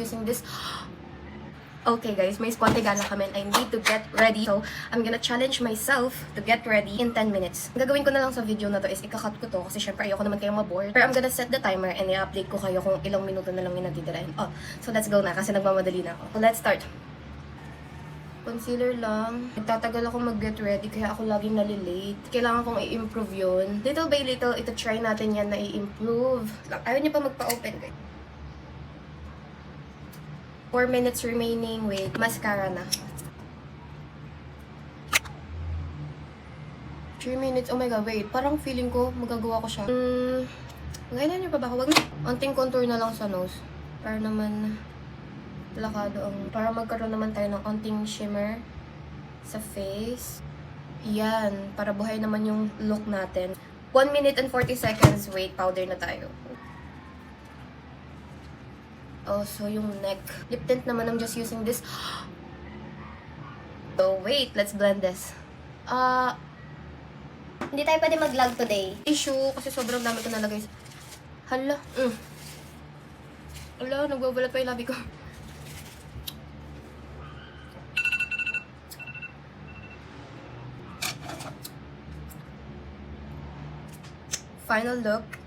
using this. Okay guys, may squante gala kami and I need to get ready. So, I'm gonna challenge myself to get ready in 10 minutes. Ang gagawin ko na lang sa video na to is ikakat ko to kasi syempre ayoko naman kayong ma-bored. Pero I'm gonna set the timer and i-update ko kayo kung ilang minuto na lang yung natitirahin. Oh, so let's go na kasi nagmamadali na ako. So, let's start. Concealer lang. Nagtatagal ako mag-get ready kaya ako laging nalilate. Kailangan kong i-improve yun. Little by little, ito try natin yan na i-improve. Ayaw niyo pa magpa-open guys. 4 minutes remaining. Wait, mascara na. 3 minutes. Oh my god, wait. Parang feeling ko magagawa ko siya. Kailan niyo pa ba? Huwag na. Onting contour na lang sa nose. Para naman lakado ang... Para magkaroon naman tayo ng onting shimmer sa face. Yan. Para buhay naman yung look natin. 1 minute and 40 seconds. Wait, powder na tayo. Oh, so yung neck. Lip tint naman, I'm just using this. So, wait, let's blend this. Hindi tayo pwede mag-vlog today. Tissue, kasi sobrang dami ko nalagay. Hala. Hala, nagbabalat pa yung labi ko. Final look.